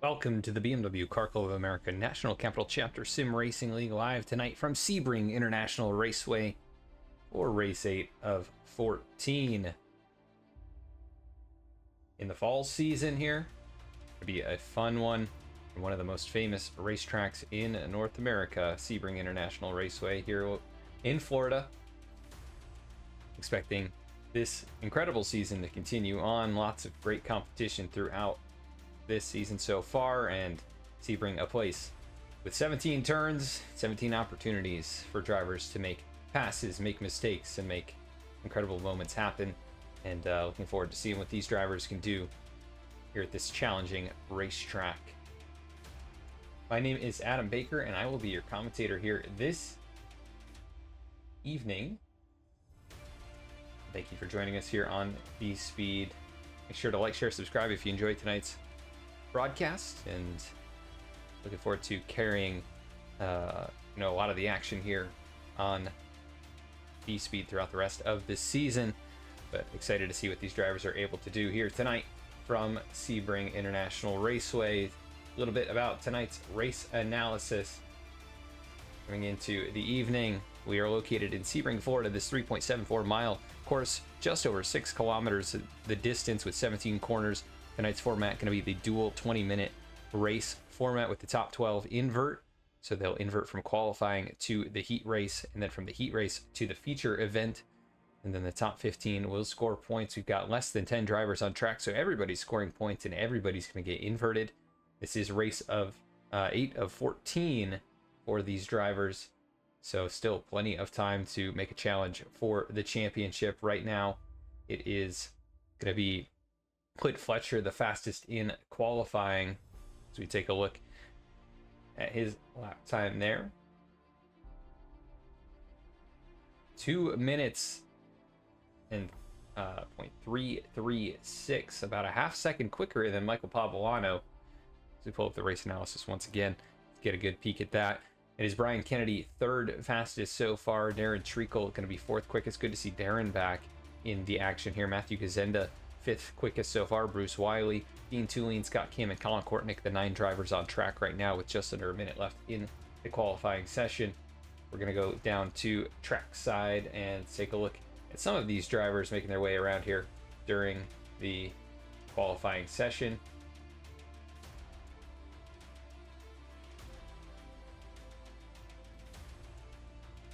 Welcome to the BMW Car Club of America National Capital Chapter Sim Racing League live tonight from Sebring International Raceway for race 8 of 14. In the fall season here, it'll be a fun one. One of the most famous racetracks in North America, Sebring International Raceway here in Florida. Expecting this incredible season to continue on. Lots of great competition throughout this season so far, and Sebring a place with 17 turns, 17 opportunities for drivers to make passes, make mistakes, and make incredible moments happen. And looking forward to seeing what these drivers can do here at this challenging racetrack. My name is Adam Baker, and I will be your commentator here this evening. Thank you for joining us here on B-Speed. Make sure to like, share, subscribe if you enjoyed tonight's broadcast, and looking forward to carrying a lot of the action here on B-Speed throughout the rest of this season. But excited to see what these drivers are able to do here tonight from Sebring International Raceway. A little bit about tonight's race analysis. Coming into the evening, we are located in Sebring, Florida. This 3.74 mile course, just over 6 kilometers the distance with 17 corners. Tonight's format going to be the dual 20-minute race format with the top 12 invert. So they'll invert from qualifying to the heat race, and then from the heat race to the feature event. And then the top 15 will score points. We've got less than 10 drivers on track, so everybody's scoring points and everybody's going to get inverted. This is race of 8 of 14 for these drivers. So still plenty of time to make a challenge for the championship. Right now, it is going to be Clint Fletcher, the fastest in qualifying. So we take a look at his lap time there. 2 minutes and 0.336, about a half second quicker than Michael Pavolano. So we pull up the race analysis once again to get a good peek at that. It is Brian Kennedy, third fastest so far. Darren Treacle going to be fourth quickest. Good to see Darren back in the action here. Matthew Gazenda, fifth quickest so far. Bruce Wiley, Dean Tulane, Scott Kim, and Colin Kortnick, the 9 drivers on track right now with just under a minute left in the qualifying session. We're going to go down to track side and take a look at some of these drivers making their way around here during the qualifying session.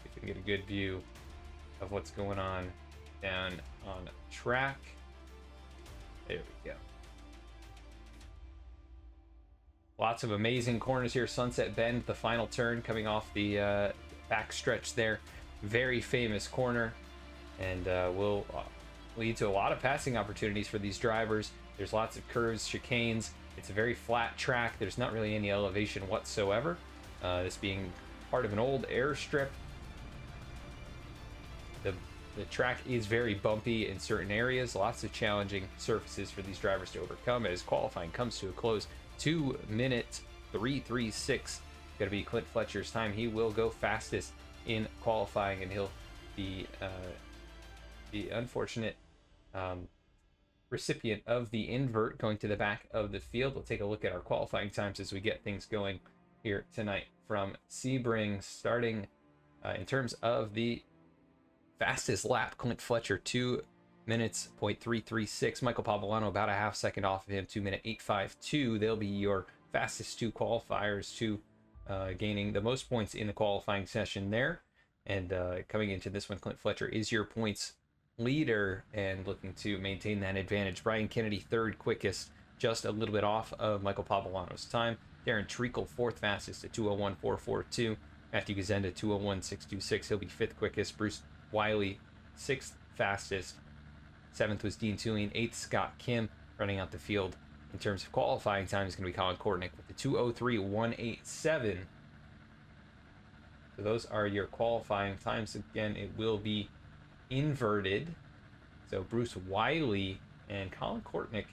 If we can get a good view of what's going on down on track. There we go. Lots of amazing corners here. Sunset Bend, the final turn coming off the back stretch there. Very famous corner, and will lead to a lot of passing opportunities for these drivers. There's lots of curves, chicanes. It's a very flat track. There's not really any elevation whatsoever. This being part of an old airstrip. The track is very bumpy in certain areas. Lots of challenging surfaces for these drivers to overcome as qualifying comes to a close. 2 minutes 3:36 going to be Clint Fletcher's time. He will go fastest in qualifying, and he'll be the unfortunate recipient of the invert going to the back of the field. We'll take a look at our qualifying times as we get things going here tonight from Sebring. Starting in terms of the fastest lap, Clint Fletcher, 2 minutes 0.336. Michael Pavolano about a half second off of him, 2 minute 852. They'll be your fastest 2 qualifiers, gaining the most points in the qualifying session there. And coming into this one, Clint Fletcher is your points leader and looking to maintain that advantage. Brian Kennedy, third quickest, just a little bit off of Michael Pavolano's time. Darren Treacle, fourth fastest at 2:01.442. Matthew Gazenda, 2:01.626. He'll be fifth quickest. Bruce Wiley, sixth fastest. Seventh was Dean Tulane. Eighth, Scott Kim. Running out the field in terms of qualifying time is going to be Colin Kortnick with the 2:03.187. So those are your qualifying times. Again, it will be inverted. So Bruce Wiley and Colin Kortnick,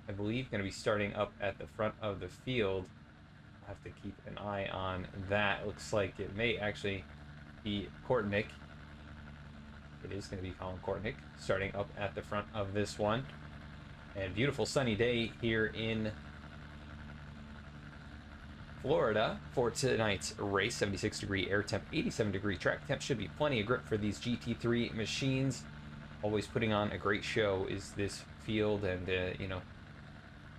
I believe, going to be starting up at the front of the field. I'll have to keep an eye on that. Looks like it may actually be Kortnick. It is going to be Colin Kortnick starting up at the front of this one. And beautiful sunny day here in Florida for tonight's race. 76-degree air temp, 87-degree track temp. Should be plenty of grip for these GT3 machines. Always putting on a great show is this field, and you know,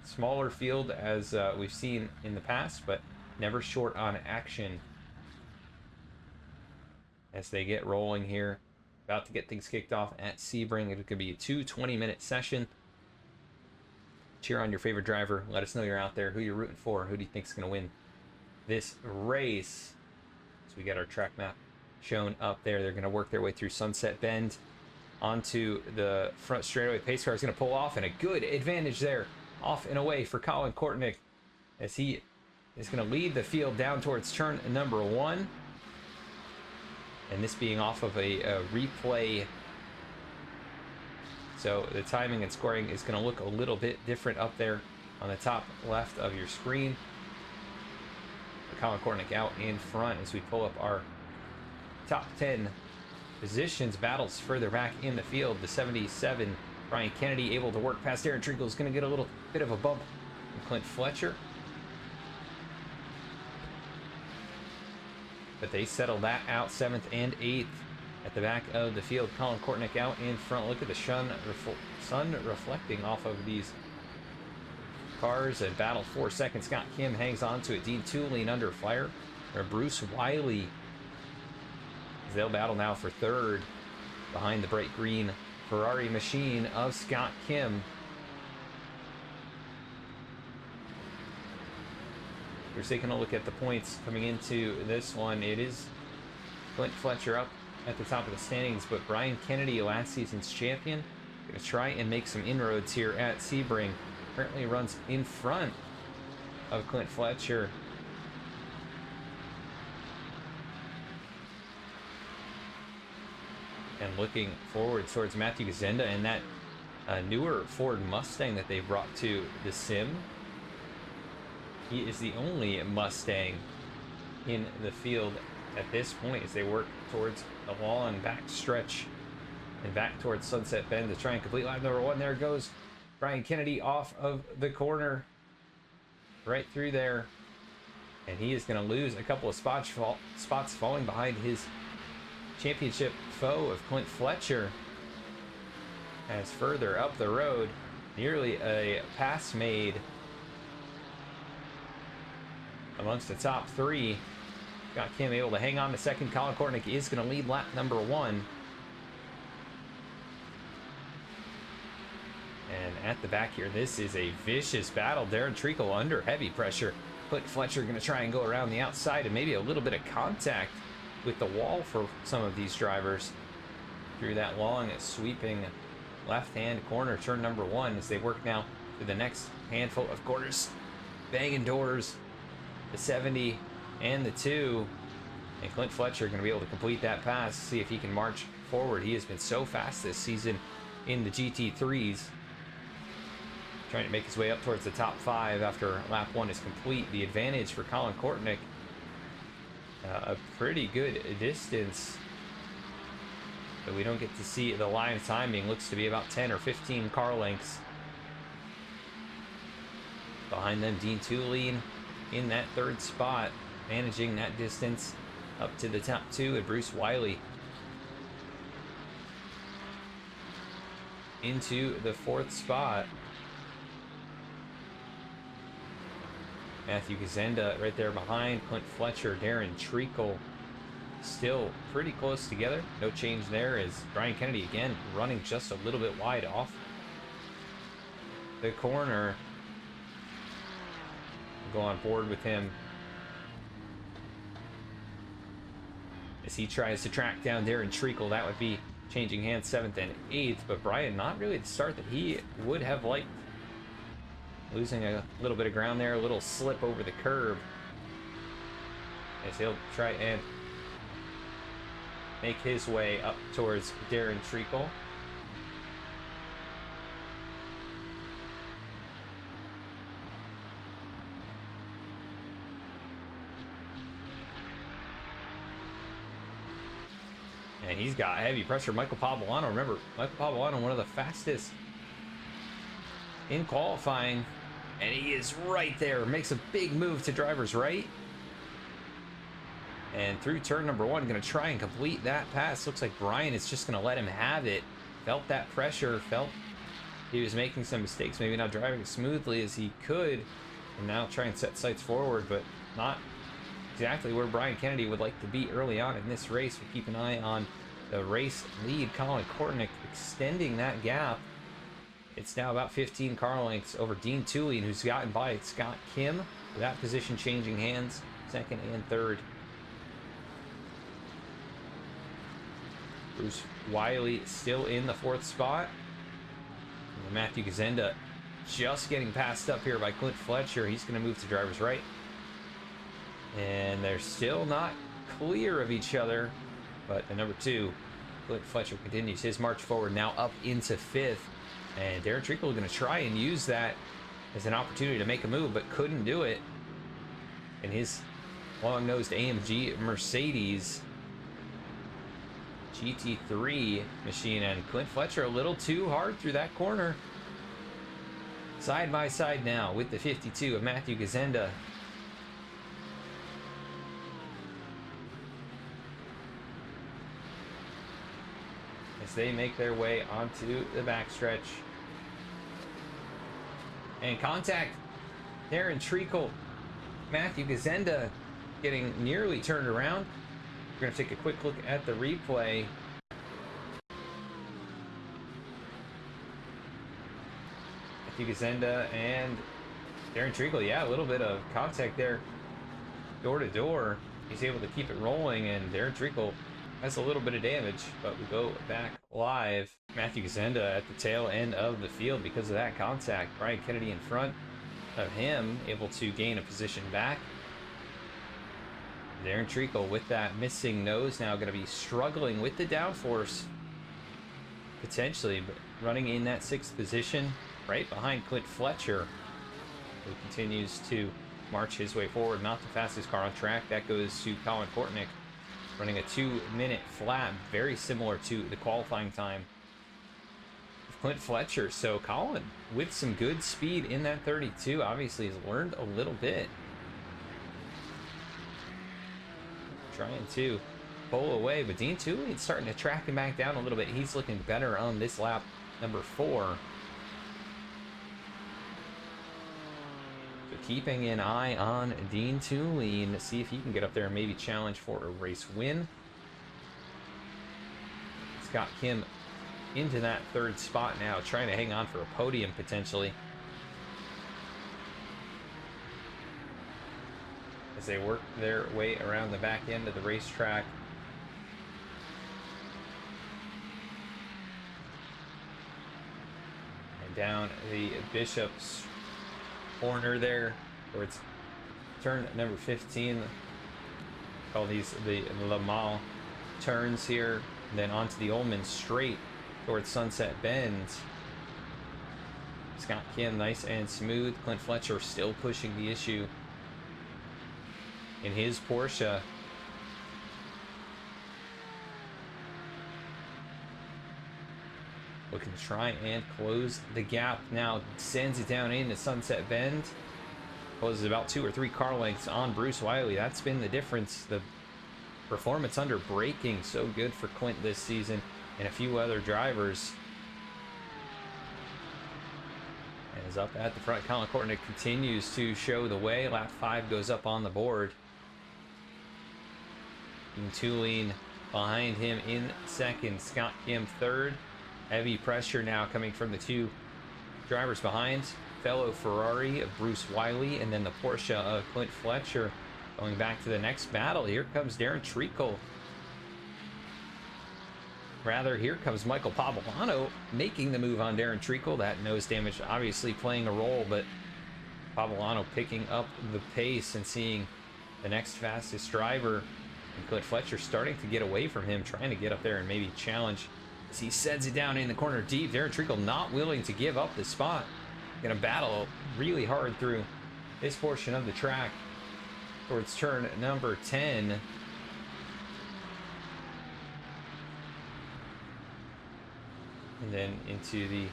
smaller field as we've seen in the past, but never short on action as they get rolling here. About to get things kicked off at Sebring. It could be a 20-minute session. Cheer on your favorite driver. Let us know you're out there, who you're rooting for, who do you think is going to win this race. So we got our track map shown up there. They're going to work their way through Sunset Bend onto the front straightaway. Pace car is going to pull off, and a good advantage there, off and away for Colin Kortnick, as he is going to lead the field down towards turn number 1. And this being off of a replay, so the timing and scoring is going to look a little bit different up there on the top left of your screen. Colin Kortnick out in front as we pull up our top 10 positions. Battles further back in the field. The 77, Brian Kennedy, able to work past Aaron Treacle, is going to get a little bit of a bump from Clint Fletcher. But they settle that out, 7th and 8th at the back of the field. Colin Kortnick out in front. Look at the sun reflecting off of these cars, and battle for second. Scott Kim hangs on to it. Dean Tulane under fire. Or Bruce Wiley, as they'll battle now for third behind the bright green Ferrari machine of Scott Kim. We're taking a look at the points coming into this one. It is Clint Fletcher up at the top of the standings, but Brian Kennedy, last season's champion, going to try and make some inroads here at Sebring. Currently runs in front of Clint Fletcher. And looking forward towards Matthew Gazenda and that newer Ford Mustang that they brought to the sim. He is the only Mustang in the field at this point as they work towards the long back stretch and back towards Sunset Bend to try and complete lap number 1. There goes Brian Kennedy off of the corner, right through there, and he is going to lose a couple of spots falling behind his championship foe of Clint Fletcher. As further up the road, nearly a pass made amongst the top 3. Got Kim able to hang on to second. Colin Kortnick is going to lead lap number 1. And at the back here, this is a vicious battle. Darren Treacle under heavy pressure. Clint Fletcher going to try and go around the outside, and maybe a little bit of contact with the wall for some of these drivers through that long sweeping left-hand corner, turn number 1, as they work now to the next handful of corners. Banging doors, the 70 and the 2. And Clint Fletcher going to be able to complete that pass, see if he can march forward. He has been so fast this season in the GT3s. Trying to make his way up towards the top 5 after lap 1 is complete. The advantage for Colin Kortnick, a pretty good distance, but we don't get to see the live timing. Looks to be about 10 or 15 car lengths behind them. Dean Tulane in that 3rd spot, managing that distance up to the top 2, and Bruce Wiley into the 4th spot. Matthew Gazenda right there behind Clint Fletcher. Darren Treacle still pretty close together. No change there, as Brian Kennedy again running just a little bit wide off the corner. Go on board with him as he tries to track down Darren Treacle. That would be changing hands 7th and 8th, but Brian not really the start that he would have liked. Losing a little bit of ground there, a little slip over the curb, as he'll try and make his way up towards Darren Treacle. And he's got heavy pressure. Michael Pavolano, remember, Michael Pavolano, one of the fastest in qualifying And he is right there. Makes a big move to driver's right. And through turn number 1, going to try and complete that pass. Looks like Brian is just going to let him have it. Felt that pressure. Felt he was making some mistakes. Maybe not driving as smoothly as he could. And now try and set sights forward, but not exactly where Brian Kennedy would like to be early on in this race. We keep an eye on the race lead. Colin Kortnick extending that gap. It's now about 15 car lengths over Dean Tulien, who's gotten by Scott Kim. That position changing hands, second and third. Bruce Wiley still in the 4th spot. And Matthew Gazenda just getting passed up here by Clint Fletcher. He's going to move to driver's right. And they're still not clear of each other. But the number 2, Clint Fletcher, continues his march forward, now up into 5th. And Darren Treacle going to try and use that as an opportunity to make a move, but couldn't do it. And his long-nosed AMG Mercedes GT3 machine, and Clint Fletcher a little too hard through that corner. Side by side now with the 52 of Matthew Gazenda. As they make their way onto the backstretch. And contact. Darren Treacle, Matthew Gazenda getting nearly turned around. We're going to take a quick look at the replay. Matthew Gazenda and Darren Treacle, yeah, a little bit of contact there. Door to door. He's able to keep it rolling, and Darren Treacle has a little bit of damage, but we go back live. Matthew Gazenda at the tail end of the field because of that contact. Brian Kennedy in front of him, able to gain a position back. Darren Treacle with that missing nose now going to be struggling with the downforce, potentially, but running in that 6th position right behind Clint Fletcher, who continues to march his way forward. Not the fastest car on track. That goes to Colin Kortnick, running a 2-minute flat, very similar to the qualifying time of Clint Fletcher. So Colin with some good speed in that 32, obviously has learned a little bit. Trying to pull away, but Dean Tulien starting to track him back down a little bit. He's looking better on this lap number 4. So keeping an eye on Dean Tulien to see if he can get up there and maybe challenge for a race win. Scott Kim into that 3rd spot now, trying to hang on for a podium potentially, as they work their way around the back end of the racetrack. And down the Bishop's corner there, towards turn number 15. Call these the Le Mans turns here. And then onto the Ullman straight towards Sunset Bend. Scott Kim, nice and smooth. Clint Fletcher still pushing the issue in his Porsche. Looking to try and close the gap now. Sends it down into Sunset Bend. Closes about 2 or 3 car lengths on Bruce Wiley. That's been the difference. The performance under braking so good for Clint this season, and a few other drivers. And is up at the front. Colin Kortnick continues to show the way. Lap 5 goes up on the board. And Tulien behind him in 2nd. Scott Kim 3rd. Heavy pressure now coming from the 2 drivers behind. Fellow Ferrari of Bruce Wiley, and then the Porsche of Clint Fletcher. Going back to the next battle. Here comes Darren Treacle. Rather, here comes Michael Pavolano making the move on Darren Treacle. That nose damage obviously playing a role, but Pavolano picking up the pace and seeing the next fastest driver, and Clint Fletcher starting to get away from him, trying to get up there and maybe challenge as he sends it down in the corner deep. Darren Treacle not willing to give up the spot. Gonna battle really hard through this portion of the track towards turn number 10. And then into the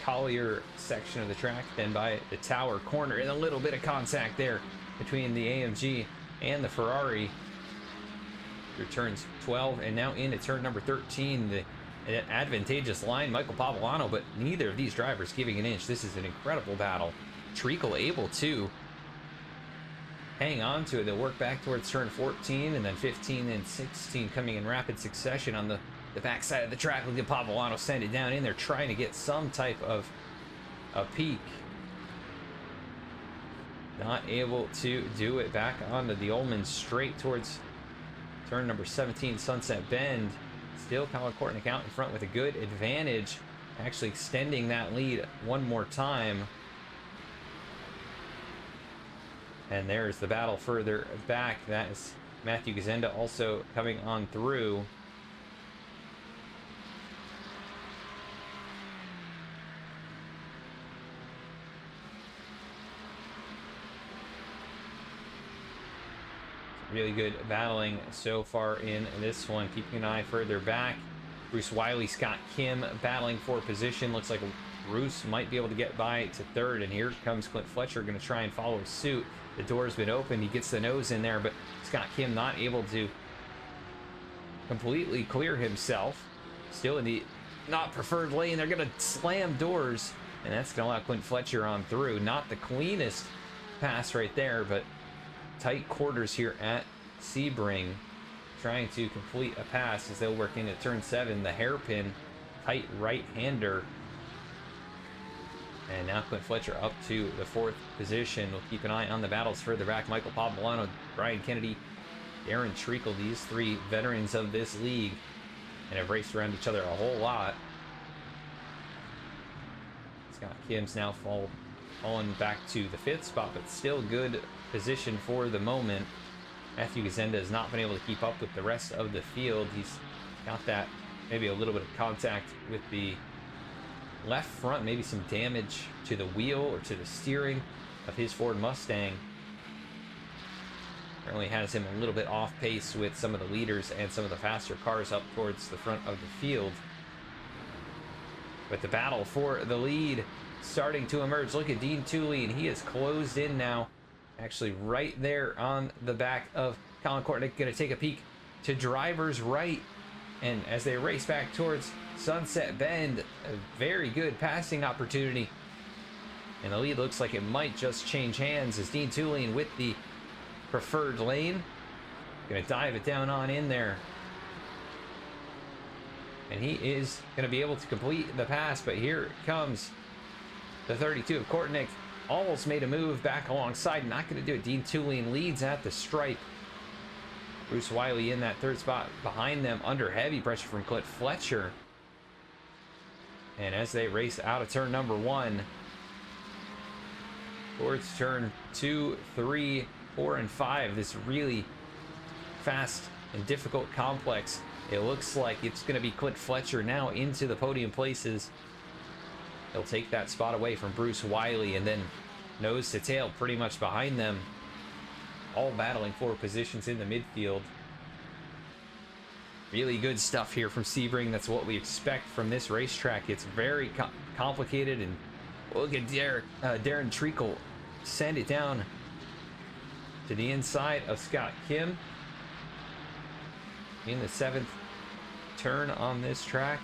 Collier section of the track, then by the Tower corner, and a little bit of contact there between the AMG and the Ferrari. Through turns 12 and now into turn number 13, an advantageous line, Michael Pavolano, but neither of these drivers giving an inch. This is an incredible battle. Treacle able to hang on to it. They'll work back towards turn 14, and then 15 and 16 coming in rapid succession on the backside of the track. Look at Pavolano send it down in there, trying to get some type of a peak. Not able to do it. Back onto the Ullman straight towards turn number 17, Sunset Bend. Still Colin Kortnick out in front with a good advantage, actually extending that lead one more time. And there's the battle further back. That is Matthew Gazenda also coming on through. Really good battling so far in this one. Keeping an eye further back, Bruce Wiley, Scott Kim battling for position. Looks like Bruce might be able to get by to third, and here comes Clint Fletcher going to try and follow suit. The door's been opened. He gets the nose in there, but Scott Kim not able to completely clear himself. Still in the not preferred lane. They're going to slam doors, and that's going to allow Clint Fletcher on through. Not the cleanest pass right there, but tight quarters here at Sebring, trying to complete a pass as they'll work into turn 7. The hairpin tight right-hander, and now Clint Fletcher up to the 4th position. We'll keep an eye on the battles further back. Michael Pavolano, Brian Kennedy, Darren Treacle, these three veterans of this league, and have raced around each other a whole lot. Scott Kim's now fallen back to the 5th spot, but still good position for the moment. Matthew Gazenda has not been able to keep up with the rest of the field. He's got that, maybe a little bit of contact with the left front, maybe some damage to the wheel or to the steering of his Ford Mustang. Apparently has him a little bit off pace with some of the leaders and some of the faster cars up towards the front of the field. But the battle for the lead starting to emerge. Look at Dean Tulien. He is closed in now, actually right there on the back of Colin Kortnick. Going to take a peek to driver's right, and as they race back towards Sunset Bend, a very good passing opportunity, and the lead looks like it might just change hands as Dean Tulien with the preferred lane. Going to dive it down on in there, and he is going to be able to complete the pass. But here comes the 32 of Kortnick. Almost made a move back alongside, not going to do it. Dean Tulien leads at the stripe. Bruce Wiley in that 3rd spot behind them, under heavy pressure from Clint Fletcher. And as they race out of turn number 1 towards turn 2, 3, 4, and 5, this really fast and difficult complex, it looks like it's going to be Clint Fletcher now into the podium places. He'll take that spot away from Bruce Wiley, and then nose to tail pretty much behind them, all battling for positions in the midfield. Really good stuff here from Sebring. That's what we expect from this racetrack. It's very complicated, and look at Darren Treacle send it down to the inside of Scott Kim in the 7th turn on this track.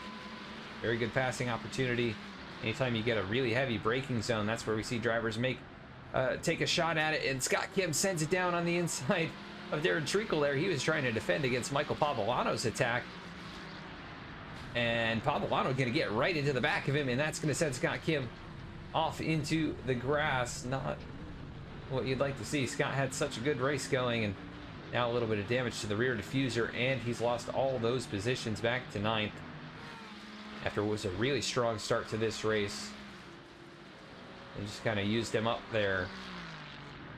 Very good passing opportunity. Anytime you get a really heavy braking zone, that's where we see drivers take a shot at it, and Scott Kim sends it down on the inside of Darren Treacle there. He was trying to defend against Michael Pavolano's attack, and Pavolano going to get right into the back of him, and that's going to send Scott Kim off into the grass. Not what you'd like to see. Scott had such a good race going, and now a little bit of damage to the rear diffuser, and he's lost all those positions back to 9th. After what was a really strong start to this race. They just kind of used him up there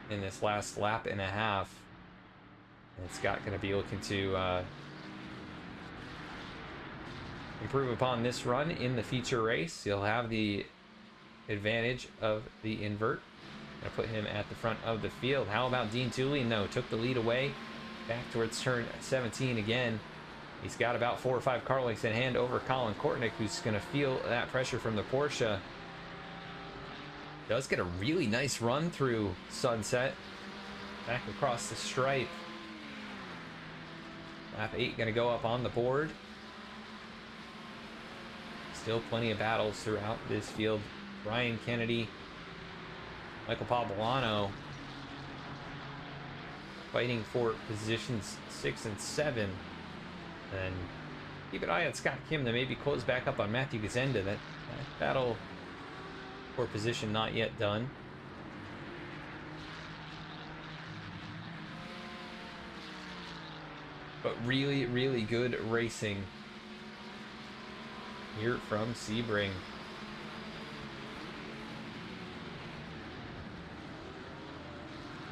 in this last lap and a half. And Scott going to be looking to improve upon this run in the feature race. He'll have the advantage of the invert. Going to put him at the front of the field. How about Dean Tulien, though? Took the lead away back towards turn 17 again. He's got about 4 or 5 car lengths in hand over Colin Kortnick, who's going to feel that pressure from the Porsche. Does get a really nice run through Sunset. Back across the stripe. Lap 8 going to go up on the board. Still plenty of battles throughout this field. Ryan Kennedy, Michael Pavolano fighting for positions 6 and 7. And keep an eye on Scott Kim to maybe close back up on Matthew Gazenda. That battle for position not yet done. But really, really good racing here from Sebring.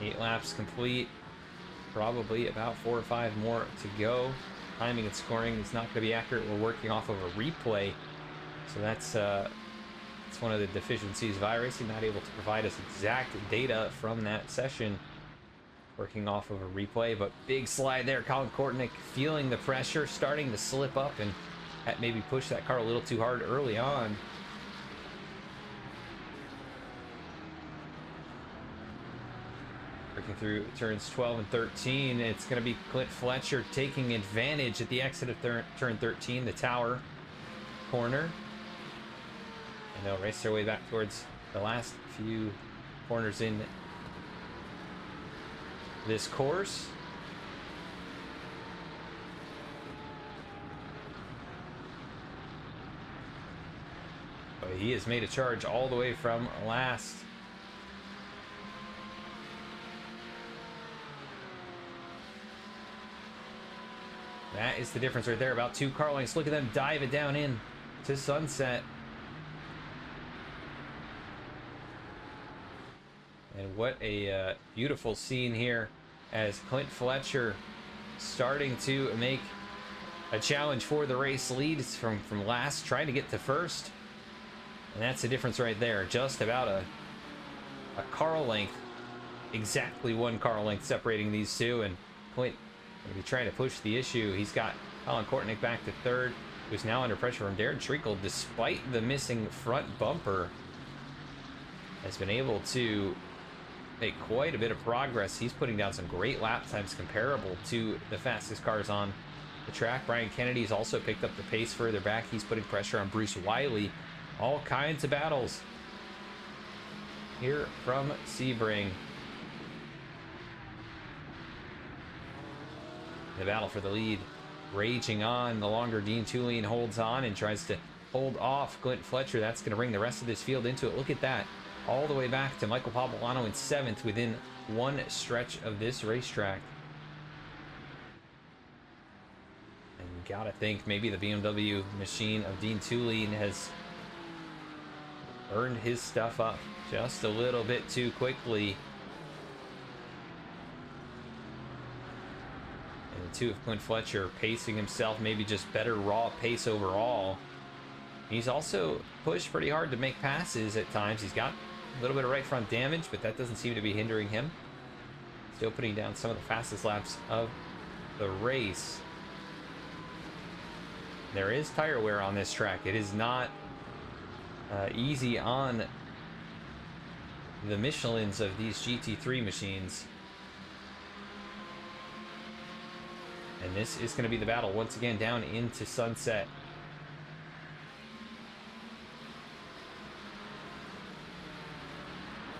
Eight laps complete. Probably about 4 or 5 more to go. Timing and scoring is not going to be accurate. We're working off of a replay. So that's one of the deficiencies of iRacing, not able to provide us exact data from that session. Working off of a replay, but big slide there. Colin Kortnick feeling the pressure, starting to slip up and maybe push that car a little too hard early on. Working through turns 12 and 13, it's going to be Clint Fletcher taking advantage at the exit of turn 13, the tower corner. And they'll race their way back towards the last few corners in this course. But he has made a charge all the way from last. That is the difference right there, about 2 car lengths. Look at them dive it down in to Sunset. And what a beautiful scene here as Clint Fletcher starting to make a challenge for the race lead from last, trying to get to first. And that's the difference right there. Just about a car length, exactly 1 car length separating these two. And Clint going to be trying to push the issue. He's got Colin Kortnick back to third, who's now under pressure from Darren Treacle, despite the missing front bumper. Has been able to make quite a bit of progress. He's putting down some great lap times comparable to the fastest cars on the track. Brian Kennedy's also picked up the pace further back. He's putting pressure on Bruce Wiley. All kinds of battles here from Sebring. The battle for the lead raging on. The longer Dean Tulane holds on and tries to hold off Clint Fletcher. That's going to bring the rest of this field into it. Look at that. All the way back to Michael Pavolano in 7th within 1 stretch of this racetrack. And you gotta think maybe the BMW machine of Dean Tulane has earned his stuff up just a little bit too quickly. And the 2 of Clint Fletcher pacing himself, maybe just better raw pace overall. He's also pushed pretty hard to make passes at times. He's got a little bit of right front damage, but that doesn't seem to be hindering him. Still putting down some of the fastest laps of the race. There is tire wear on this track. It is not easy on the Michelins of these GT3 machines. And this is going to be the battle once again down into Sunset.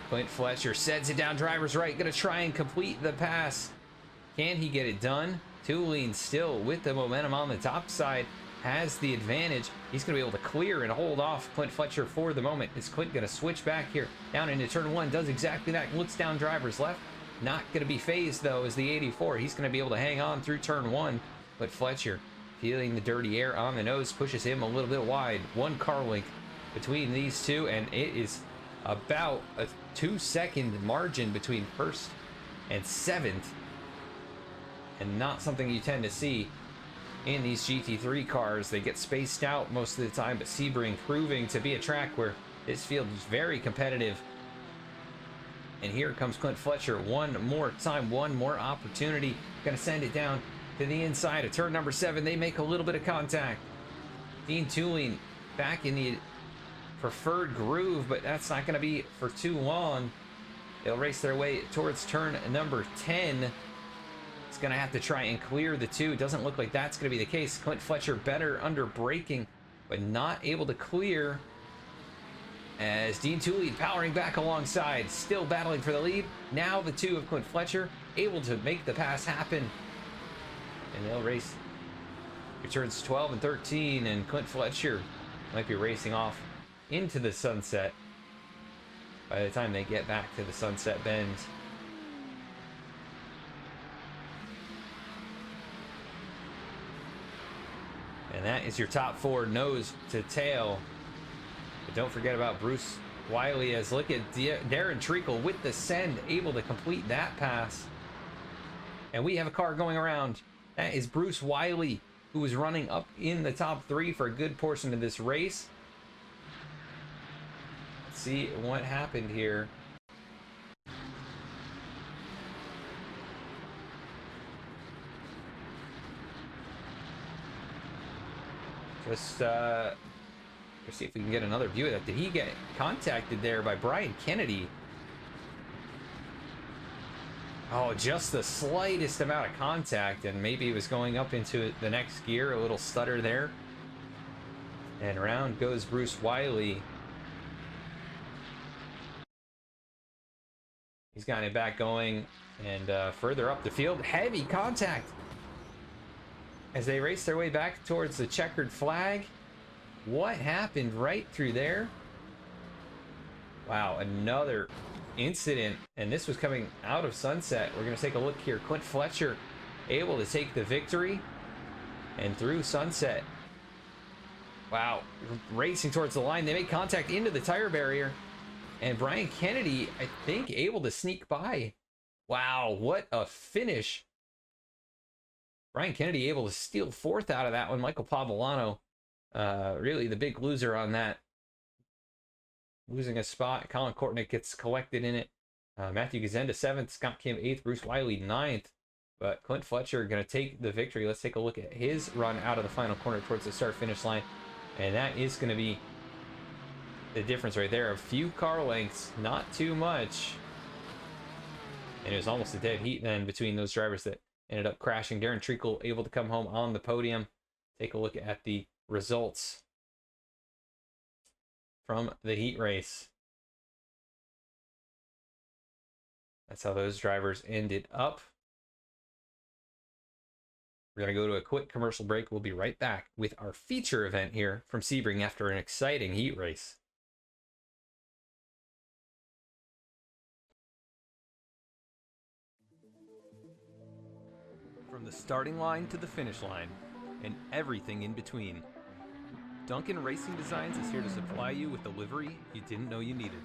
Clint Fletcher sets it down driver's right, going to try and complete the pass. Can he get it done? Tulane still with the momentum on the top side, has the advantage. He's going to be able to clear and hold off Clint Fletcher for the moment. Is Clint going to switch back here down into turn 1? Does exactly that. Looks down driver's left. Not going to be phased though as the 84. He's going to be able to hang on through turn 1. But Fletcher, feeling the dirty air on the nose, pushes him a little bit wide. 1 car length between these two, and it is about a 2-second margin between 1st and 7th. And not something you tend to see in these GT3 cars. They get spaced out most of the time, but Sebring proving to be a track where this field is very competitive. And here comes Clint Fletcher one more time, one more opportunity. Gonna send it down to the inside of turn number 7. They make a little bit of contact. Dean Tulane back in the preferred groove, but that's not going to be for too long. They'll race their way towards turn number 10. It's going to have to try and clear the 2. It doesn't look like that's going to be the case. Clint Fletcher better under braking, but not able to clear. As Dean Tooley powering back alongside, still battling for the lead. Now the 2 of Clint Fletcher able to make the pass happen. And they'll race turns 12 and 13, and Clint Fletcher might be racing off into the sunset by the time they get back to the sunset bend. And that is your top 4 nose to tail. But don't forget about Bruce Wiley, as look at Darren Treacle with the send, able to complete that pass. And we have a car going around. That is Bruce Wiley, who was running up in the top 3 for a good portion of this race. Let's see what happened here. Just let's see if we can get another view of that. Did he get contacted there by Brian Kennedy? Oh, just the slightest amount of contact, and maybe it was going up into the next gear. A little stutter there. And around goes Bruce Wiley. He's got it back going, and further up the field, heavy contact as they race their way back towards the checkered flag. What happened right through there? Wow, another incident, and this was coming out of sunset. We're going to take a look here. Clint Fletcher able to take the victory, and through sunset. Wow, racing towards the line. They make contact into the tire barrier, and Brian Kennedy, I think, able to sneak by. Wow, what a finish. Brian Kennedy able to steal 4th out of that one. Michael Pavolano, really the big loser on that. Losing a spot. Colin Kortnick gets collected in it. Matthew Gazenda 7th. Scott Kim 8th. Bruce Wiley 9th. But Clint Fletcher going to take the victory. Let's take a look at his run out of the final corner towards the start-finish line. And that is going to be the difference right there. A few car lengths. Not too much. And it was almost a dead heat then between those drivers that ended up crashing. Darren Treacle able to come home on the podium. Take a look at the results from the heat race. That's how those drivers ended up. We're going to go to a quick commercial break. We'll be right back with our feature event here from Sebring after an exciting heat race. From the starting line to the finish line, and everything in between, Duncan Racing Designs is here to supply you with the livery you didn't know you needed.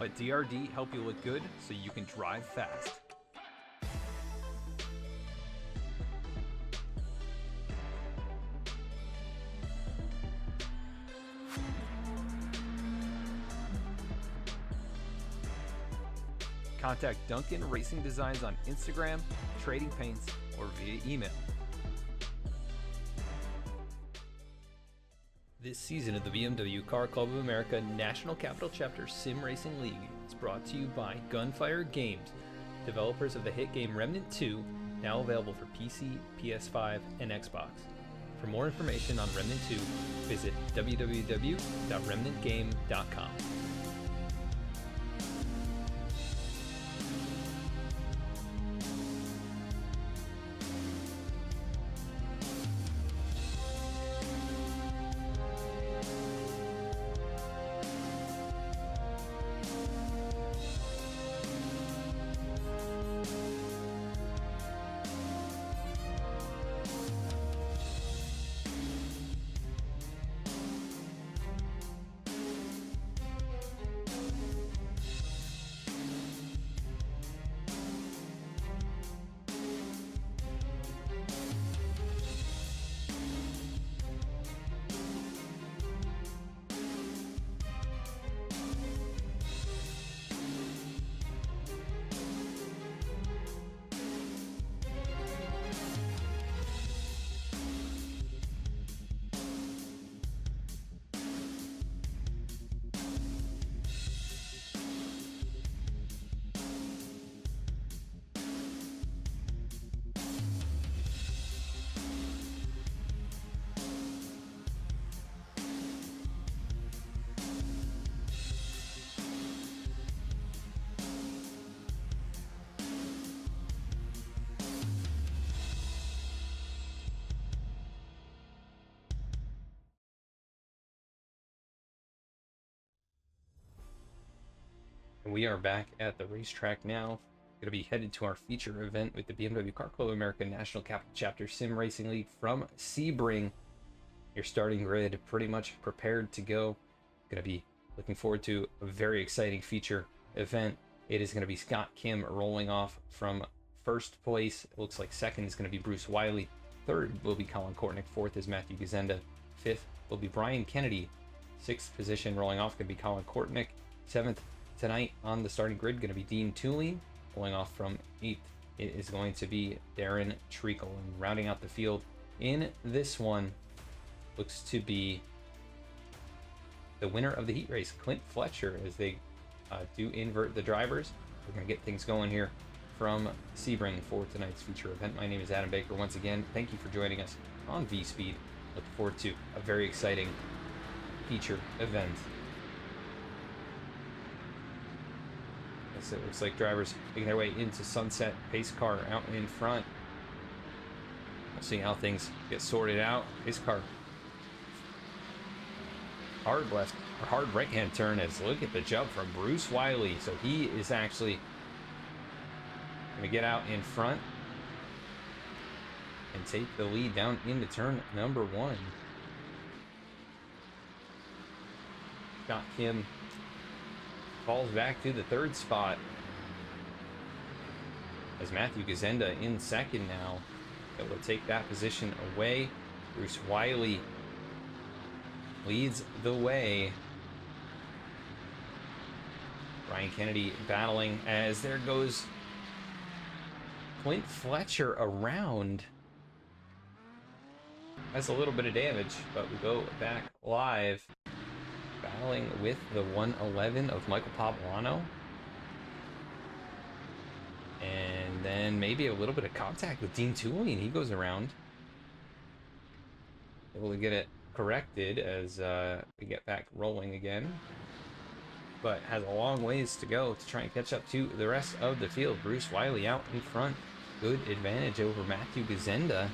Let DRD help you look good so you can drive fast. Contact Duncan Racing Designs on Instagram, trading paints, or via email. This season of the BMW Car Club of America National Capital Chapter Sim Racing League is brought to you by Gunfire Games, developers of the hit game Remnant 2, now available for PC, PS5, and Xbox. For more information on Remnant 2, visit www.remnantgame.com. We are back at the racetrack now. Going to be headed to our feature event with the BMW Car Club American National Capital Chapter Sim Racing League from SEBRING. Your starting grid pretty much prepared to go. Going to be looking forward to a very exciting feature event. It is going to be Scott Kim rolling off from first place. It looks like second is going to be Bruce Wiley. Third will be Colin Kortnick. Fourth is Matthew Gazenda. Fifth will be Brian Kennedy. Sixth position rolling off going to be Colin Kortnick. Seventh tonight on the starting grid going to be Dean Tooley. Pulling off from 8th, it is going to be Darren Treacle. And rounding out the field in this one looks to be the winner of the heat race, Clint Fletcher, as they do invert the drivers. We're going to get things going here from Sebring for tonight's feature event. My name is Adam Baker. Once again, thank you for joining us on V-Speed. Looking forward to a very exciting feature event. It looks like drivers making their way into Sunset. Pace car out in front. We'll see how things get sorted out. Pace car hard left or hard right hand turn, as look at the jump from Bruce Wiley. So he is actually going to get out in front and take the lead down into turn number 1. Scott Kim falls back to the 3rd spot as Matthew Gazenda in 2nd now. Able to take that position away. Bruce Wiley leads the way. Brian Kennedy battling as there goes Clint Fletcher around. That's a little bit of damage, but we go back live. Battling with the 111 of Michael Poblano. And then maybe a little bit of contact with Dean Tooley, and he goes around. Able to get it corrected as we get back rolling again. But has a long ways to go to try and catch up to the rest of the field. Bruce Wiley out in front. Good advantage over Matthew Gazenda.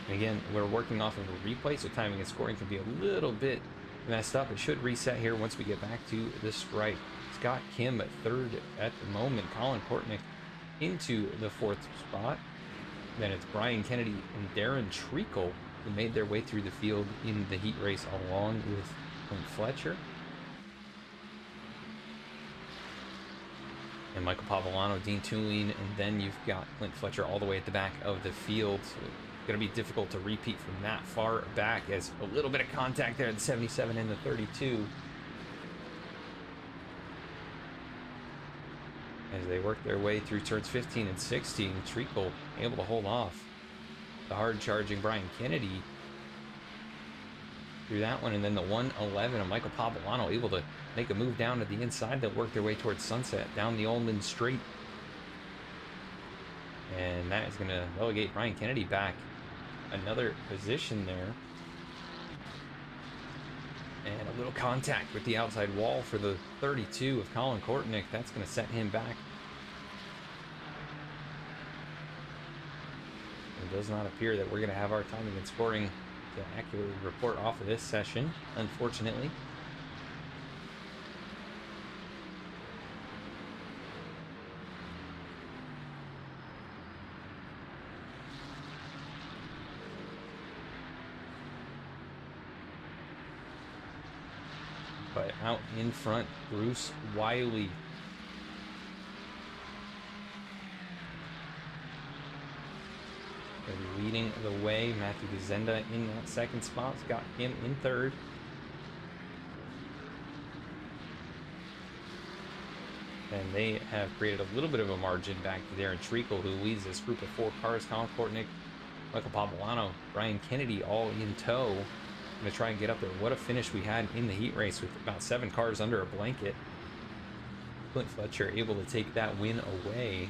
And again, we're working off of a replay, so timing and scoring can be a little bit messed up. It should reset here once we get back to the stripe. Scott Kim at 3rd at the moment. Colin Kortnick into the 4th spot. Then it's Brian Kennedy and Darren Treacle who made their way through the field in the heat race along with Clint Fletcher. And Michael Poblano, Dean Tooley, and then you've got Clint Fletcher all the way at the back of the field. So going to be difficult to repeat from that far back, as a little bit of contact there at the 77 and the 32 as they work their way through turns 15 and 16. Treacle able to hold off the hard charging Brian Kennedy through that one, and then the 111 of Michael Poblano able to make a move down to the inside. They'll work their way towards Sunset down the Ullman Straight, and that is going to relegate Brian Kennedy back another position there. And a little contact with the outside wall for the 32 of Colin Kortnick. That's going to set him back. It does not appear that we're going to have our timing and scoring to accurately report off of this session, unfortunately. But out in front, Bruce Wiley. Leading the way. Matthew Gazenda in that 2nd spot. Got him in 3rd. And they have created a little bit of a margin back to Darren Treacle, who leads this group of 4 cars. Colin Kortnick, Michael Poblano, Brian Kennedy all in tow. Going to try and get up there. What a finish we had in the heat race with about 7 cars under a blanket. Clint Fletcher able to take that win away.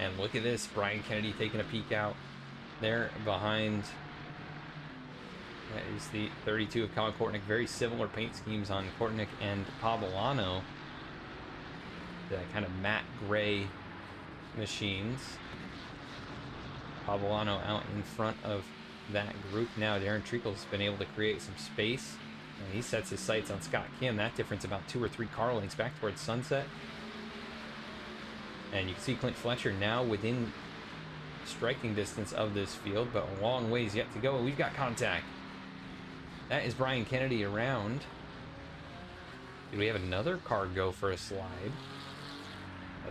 And look at this, Brian Kennedy taking a peek out there behind That is the 32 of Colin Kortnick. Very similar paint schemes on Kortnick and Poblano. The kind of matte gray machines. Poblano out in front of that group now. Darren Treacle's been able to create some space. And he sets his sights on Scott Kim. That difference about 2 or 3 car lengths back towards Sunset. And you can see Clint Fletcher now within striking distance of this field, but a long ways yet to go. We've got contact. That is Brian Kennedy around. Do we have another car go for a slide?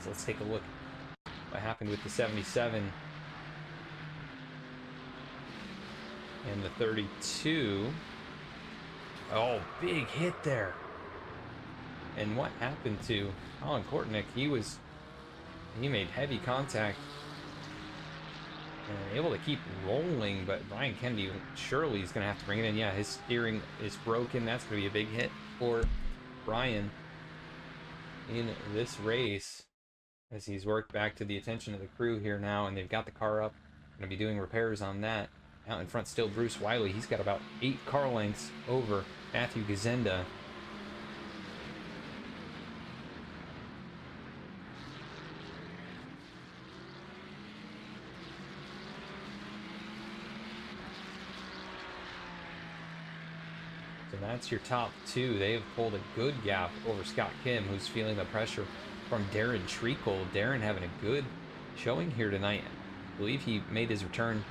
Let's take a look what happened with the 77 and the 32. Oh, big hit there. And what happened to Colin Kortnick? He made heavy contact and able to keep rolling, but Brian Kennedy surely is going to have to bring it in. Yeah, his steering is broken. That's going to be a big hit for Brian in this race as he's worked back to the attention of the crew here now, and they've got the car up. Going to be doing repairs on that. Out in front still Bruce Wiley. He's got about 8 car lengths over Matthew Gazenda. So that's your top 2. They have pulled a good gap over Scott Kim, who's feeling the pressure from Darren Treacle. Darren having a good showing here tonight. I believe he made his return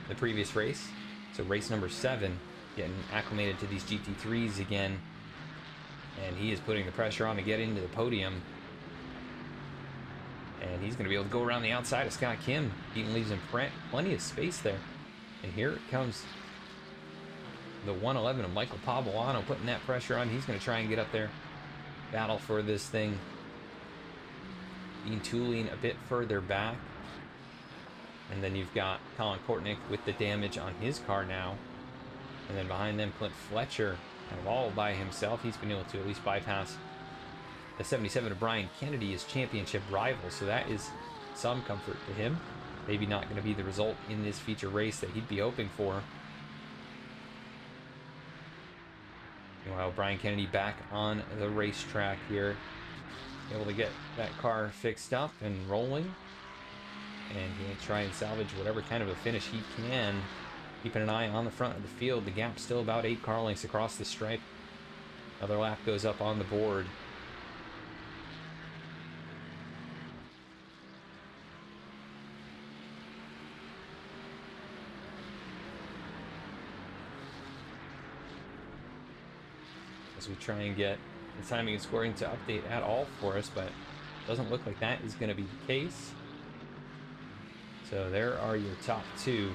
the previous race. So race number 7, getting acclimated to these GT3s again. And he is putting the pressure on to get into the podium. And he's going to be able to go around the outside of Scott Kim. Even leaves him plenty of space there. And here it comes. The 111 of Michael Poblano putting that pressure on. He's going to try and get up there. Battle for this thing. Dean Tooling a bit further back. And then you've got Colin Kortnick with the damage on his car now. And then behind them, Clint Fletcher kind of all by himself. He's been able to at least bypass the 77 of Brian Kennedy, his championship rival. So that is some comfort to him. Maybe not going to be the result in this feature race that he'd be hoping for. Meanwhile, Brian Kennedy back on the racetrack here, able to get that car fixed up and rolling. And he'll try and salvage whatever kind of a finish he can. Keeping an eye on the front of the field. The gap's still about 8 car lengths across the stripe. Another lap goes up on the board. As we try and get the timing and scoring to update at all for us, but it doesn't look like that is going to be the case. So there are your top 2.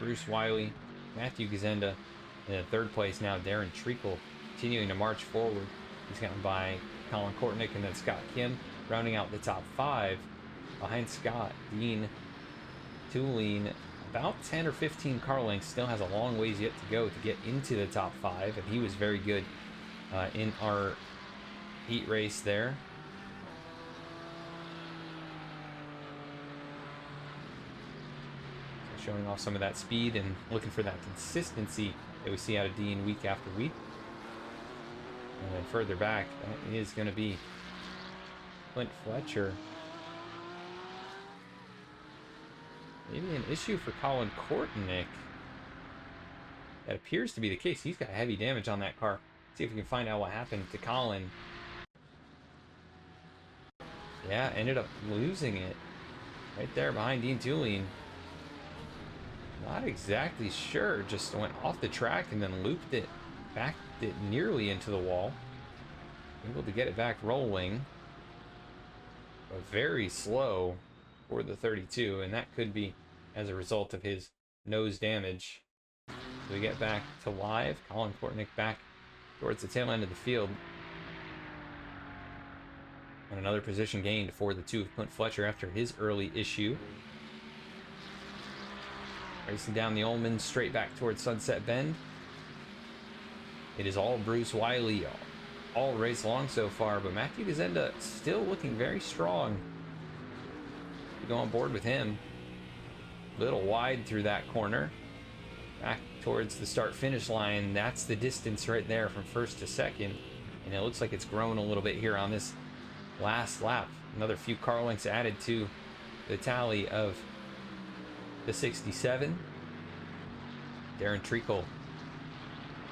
Bruce Wiley, Matthew Gazenda, and in 3rd place now Darren Treacle, continuing to march forward. He's gotten by Colin Kortnick and then Scott Kim, rounding out the top 5. Behind Scott, Dean Tooling, about 10 or 15 car lengths, still has a long ways yet to go to get into the top 5, and he was very good in our heat race there. So showing off some of that speed and looking for that consistency that we see out of Dean week after week. And then further back, that is going to be Clint Fletcher. Maybe an issue for Colin Kortnick. That appears to be the case. He's got heavy damage on that car. Let's see if we can find out what happened to Colin. Yeah, ended up losing it. Right there behind Dean Tooling. Not exactly sure. Just went off the track and then looped it. Backed it nearly into the wall. Able to get it back rolling. But very slow for the 32. And that could be as a result of his nose damage. So we get back to live. Colin Kortnick back towards the tail end of the field. And another position gained for the 2 of Clint Fletcher after his early issue. Racing down the Ullman straight back towards Sunset Bend. It is all Bruce Wiley all race long so far, but Matthew Gazenda still looking very strong. We go on board with him. Little wide through that corner. back towards the start-finish line. That's the distance right there from first to second. And it looks like it's grown a little bit here on this last lap. Another few car lengths added to the tally of the 67. Darren Treacle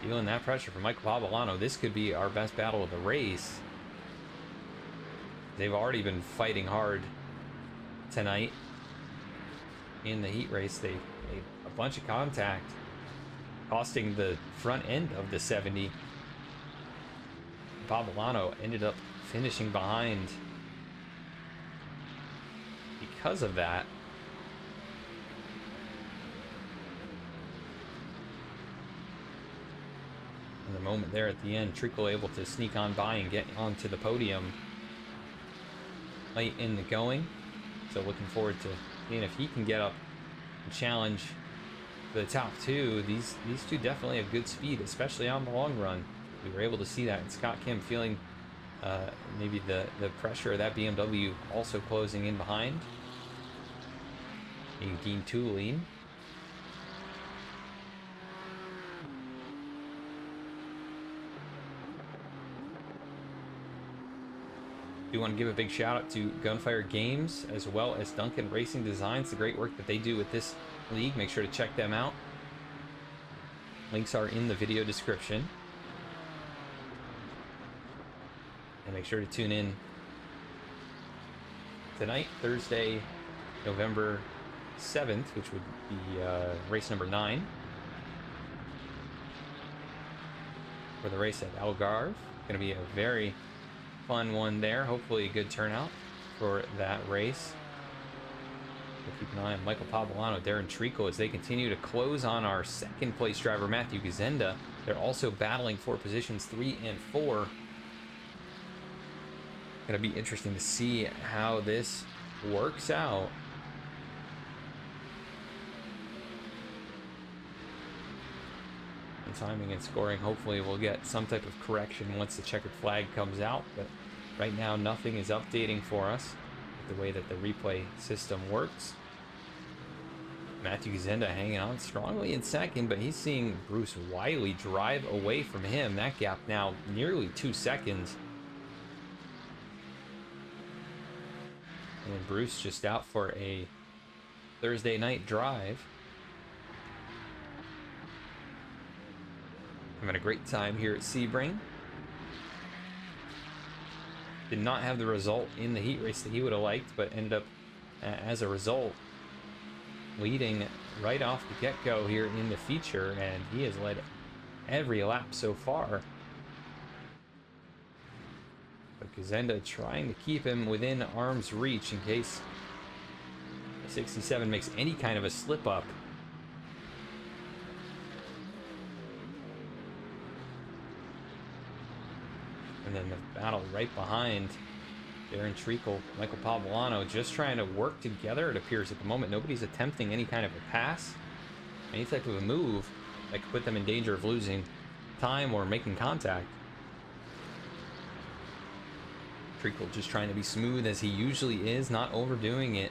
feeling that pressure from Michael Pavolano. This could be our best battle of the race. They've already been fighting hard tonight in the heat race. They made a bunch of contact, costing the front end of the 70. Pavolano ended up finishing behind because of that. In the moment there at the end, Treacle able to sneak on by and get onto the podium late in the going. So looking forward to seeing if he can get up and challenge for the top two. These two definitely have good speed, especially on the long run. We were able to see that. And Scott Kim feeling maybe the pressure of that BMW also closing in behind. Dean Tooling. Do want to give a big shout out to Gunfire Games as well as Duncan Racing Designs, the great work that they do with this league. Make sure to check them out. Links are in the video description. And make sure to tune in tonight, Thursday, November 7th, which would be race number 9 for the race at Algarve. Going to be a very fun one there. Hopefully a good turnout for that race. We'll keep an eye on Michael Pavolano, Darren Treacle as they continue to close on our second place driver, Matthew Gazenda. They're also battling for positions 3 and 4. Going to be interesting to see how this works out. And timing and scoring, hopefully we'll get some type of correction once the checkered flag comes out, but right now nothing is updating for us with the way that the replay system works. Matthew Gazenda hanging on strongly in second, but he's seeing Bruce Wiley drive away from him. That gap now nearly 2 seconds. And Bruce just out for a Thursday night drive. Having a great time here at Sebring. Did not have the result in the heat race that he would have liked, but ended up, as a result, leading right off the get-go here in the feature, and he has led every lap so far. But Gazenda trying to keep him within arm's reach in case 67 makes any kind of a slip-up. And then the battle right behind Darren Treacle, Michael Pavolano, just trying to work together, it appears at the moment. Nobody's attempting any kind of a pass, any type of a move that could put them in danger of losing time or making contact. Treacle just trying to be smooth as he usually is, not overdoing it.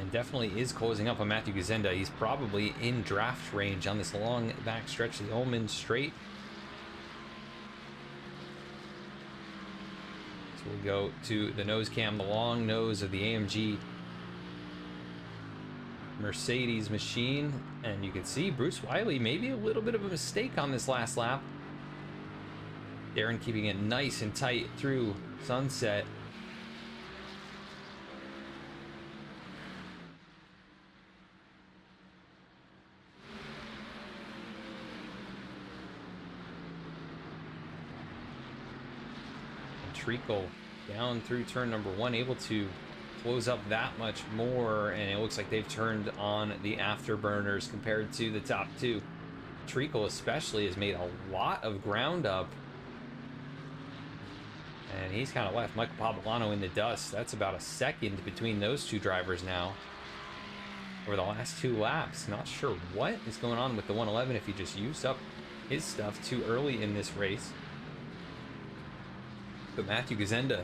And definitely is closing up on Matthew Gazenda. He's probably in draft range on this long back stretch, the Ullman Straight. We go to the nose cam, the long nose of the AMG Mercedes machine, and you can see Bruce Wiley maybe a little bit of a mistake on this last lap. Darren keeping it nice and tight through sunset. Treacle down through turn number 1, able to close up that much more, and it looks like they've turned on the afterburners compared to the top two. Treacle especially has made a lot of ground up, and he's kind of left Michael Pavolano in the dust. That's about a second between those two drivers now over the last 2 laps. Not sure what is going on with the 111, if he just used up his stuff too early in this race. But Matthew Gazenda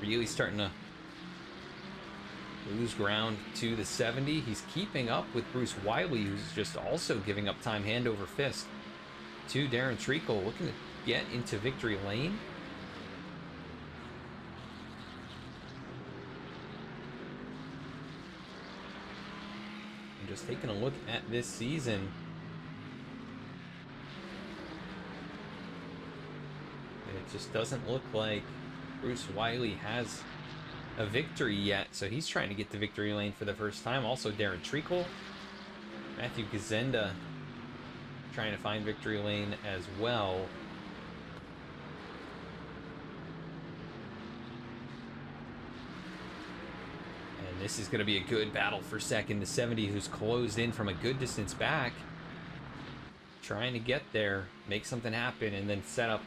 really starting to lose ground to the 70. He's keeping up with Bruce Wiley, who's just also giving up time hand over fist to Darren Treacle, looking to get into victory lane. And just taking a look at this season, it just doesn't look like Bruce Wiley has a victory yet, so he's trying to get to victory lane for the first time. Also Darren Treacle, Matthew Gazenda trying to find victory lane as well. And this is going to be a good battle for second. The 70, who's closed in from a good distance back, trying to get there, make something happen, and then set up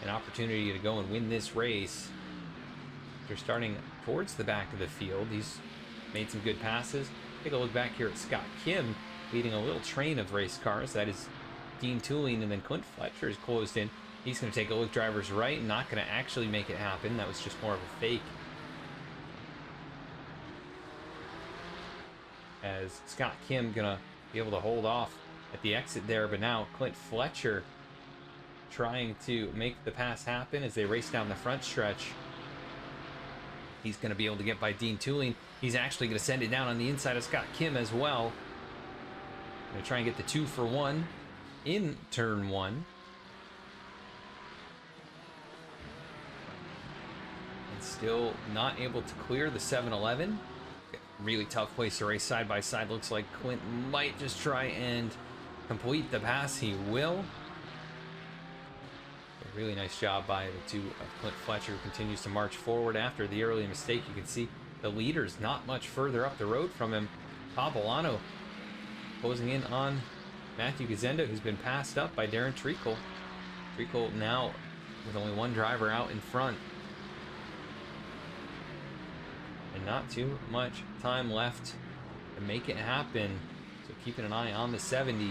an opportunity to go and win this race. They're starting towards the back of the field. He's made some good passes. Take a look back here at Scott Kim, leading a little train of race cars. That is Dean Tooling, and then Clint Fletcher is closed in. He's going to take a look driver's right, not going to actually make it happen. That was just more of a fake. As Scott Kim going to be able to hold off at the exit there, but now Clint Fletcher trying to make the pass happen as they race down the front stretch. He's going to be able to get by Dean Tooling. He's actually going to send it down on the inside of Scott Kim as well. Going to try and get the 2 for 1 in turn 1. And still not able to clear the 7-Eleven. Really tough place to race side by side. Looks like Clint might just try and complete the pass. He will. Really nice job by the 2 of Clint Fletcher, who continues to march forward after the early mistake. You can see the leader's not much further up the road from him. Pavolano closing in on Matthew Gazenda, who's been passed up by Darren Treacle. Treacle now with only one driver out in front. And not too much time left to make it happen. So keeping an eye on the 70.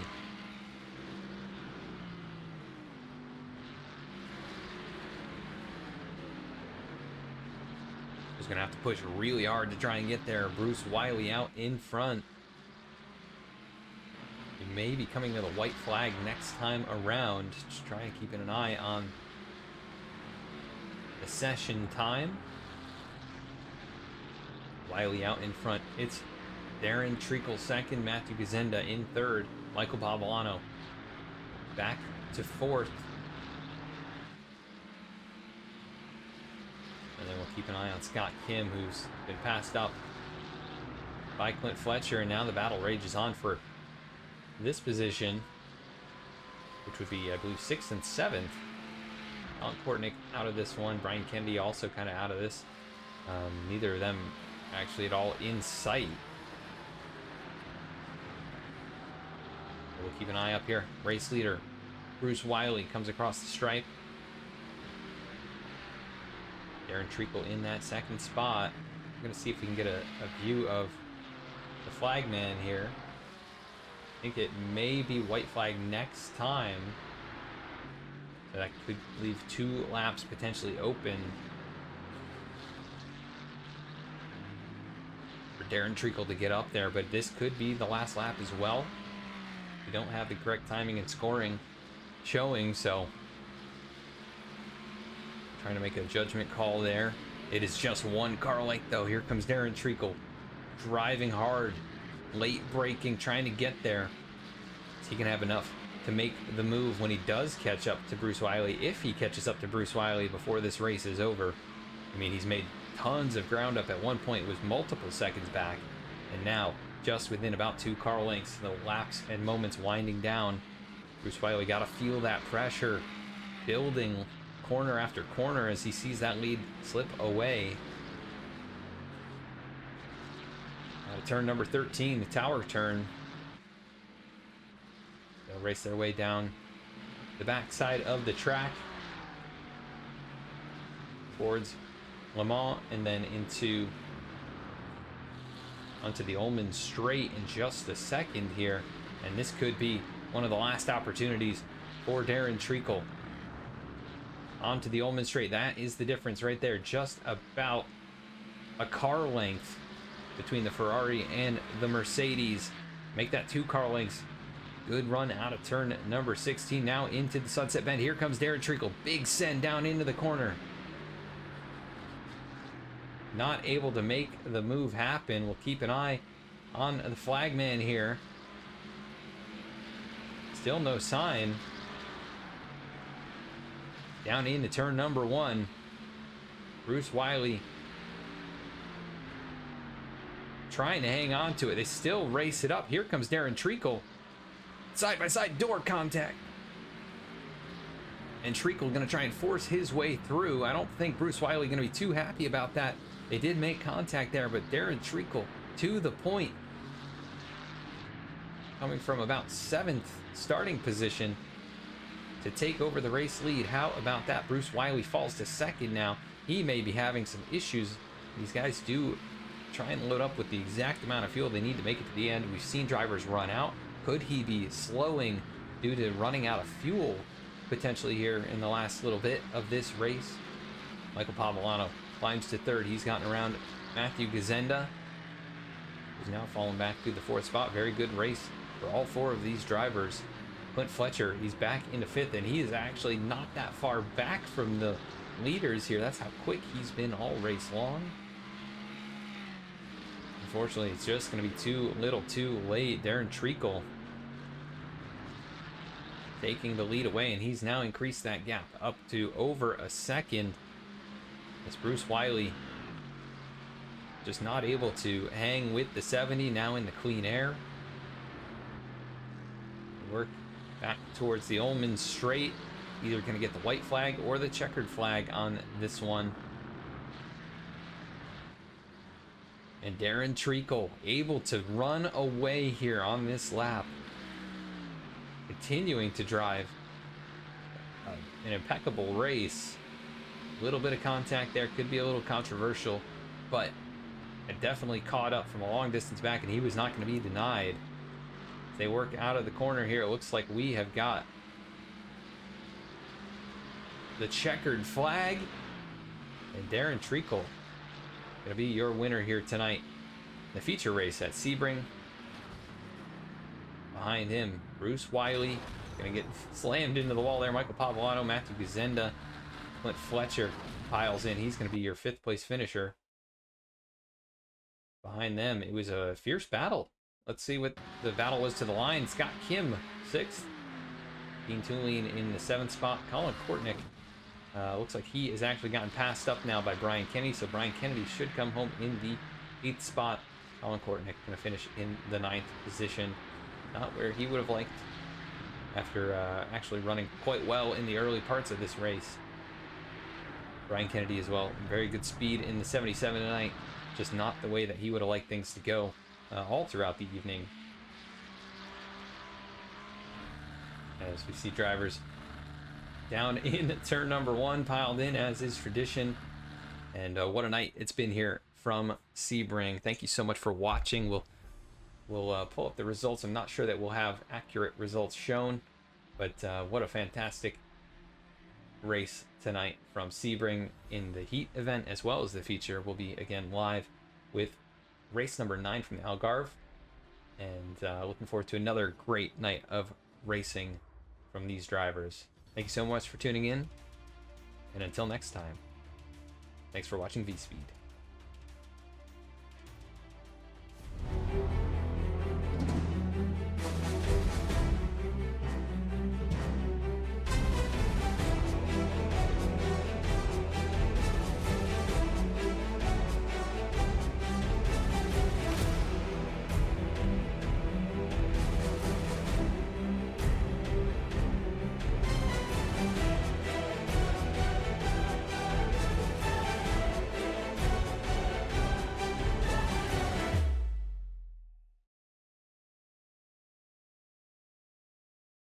Going to have to push really hard to try and get there. Bruce Wiley out in front. He may be coming to the white flag next time around. Just trying to keep an eye on the session time. Wiley out in front. It's Darren Treacle second, Matthew Gazenda in third, Michael Pavolano back to fourth. And then we'll keep an eye on Scott Kim, who's been passed up by Clint Fletcher. And now the battle rages on for this position, which would be, I believe, 6th and 7th. Alan Kortnick out of this one. Brian Kennedy also kind of out of this. Neither of them actually at all in sight. We'll keep an eye up here. Race leader Bruce Wiley comes across the stripe. Darren Treacle in that second spot. I'm going to see if we can get a view of the flagman here. I think it may be white flag next time. So that could leave 2 laps potentially open for Darren Treacle to get up there. But this could be the last lap as well. We don't have the correct timing and scoring showing, so trying to make a judgment call there. It is just 1 car length though. Here comes Darren Treacle driving hard, late braking, trying to get there. Is he gonna have enough to make the move when he does catch up to Bruce Wiley? If he catches up to Bruce Wiley before this race is over. I mean, he's made tons of ground up. At one point it was multiple seconds back, and now just within about 2 car lengths, the laps and moments winding down. Bruce Wiley got to feel that pressure building corner after corner as he sees that lead slip away. Turn number 13, the tower turn. They'll race their way down the backside of the track towards Le Mans, and then onto the Ullman Straight in just a second here. And this could be one of the last opportunities for Darren Treacle. Onto the Ullman Straight. That is the difference right there. Just about a car length between the Ferrari and the Mercedes. Make that 2 car lengths. Good run out of turn number 16. Now into the sunset bend. Here comes Darren Treacle. Big send down into the corner. Not able to make the move happen. We'll keep an eye on the flagman here. Still no sign. Down into turn number 1. Bruce Wiley trying to hang on to it. They still race it up. Here comes Darren Treacle. Side-by-side door contact. And Treacle going to try and force his way through. I don't think Bruce Wiley going to be too happy about that. They did make contact there, but Darren Treacle to the point. Coming from about 7th starting position to take over the race lead. How about that? Bruce Wiley falls to 2nd now. He may be having some issues. These guys do try and load up with the exact amount of fuel they need to make it to the end. We've seen drivers run out. Could he be slowing due to running out of fuel potentially here in the last little bit of this race? Michael Pavolano climbs to 3rd. He's gotten around Matthew Gazenda, who's now fallen back to the 4th spot. Very good race for all 4 of these drivers. Clint Fletcher, he's back into 5th, and he is actually not that far back from the leaders here. That's how quick he's been all race long. Unfortunately, it's just going to be too little too late. Darren Treacle taking the lead away, and he's now increased that gap up to over a second. As Bruce Wiley just not able to hang with the 70 now in the clean air. Work back towards the Ullman straight. Either going to get the white flag or the checkered flag on this one. And Darren Treacle able to run away here on this lap. Continuing to drive an impeccable race. A little bit of contact there. Could be a little controversial. But it definitely caught up from a long distance back, and he was not going to be denied. As they work out of the corner here, it looks like we have got the checkered flag. And Darren Treacle going to be your winner here tonight. The feature race at Sebring. Behind him, Bruce Wiley. Going to get slammed into the wall there. Michael Pavolano, Matthew Gazenda. Clint Fletcher piles in. He's going to be your 5th place finisher. Behind them, it was a fierce battle. Let's see what the battle was to the line. Scott Kim, 6th. Dean Tulane in the 7th spot. Colin Kortnick. Looks like he has actually gotten passed up now by Brian Kennedy, so Brian Kennedy should come home in the 8th spot. Colin Kortnick going to finish in the 9th position. Not where he would have liked after actually running quite well in the early parts of this race. Brian Kennedy as well. Very good speed in the 77 tonight. Just not the way that he would have liked things to go all throughout the evening. As we see drivers down in turn number 1, piled in as is tradition. And what a night it's been here from Sebring. Thank you so much for watching. We'll pull up the results. I'm not sure that we'll have accurate results shown, but what a fantastic race tonight from Sebring in the heat event as well as the feature. We'll be again live with race number 9 from the Algarve, and looking forward to another great night of racing from these drivers. Thank you so much for tuning in, and until next time, thanks for watching V-Speed.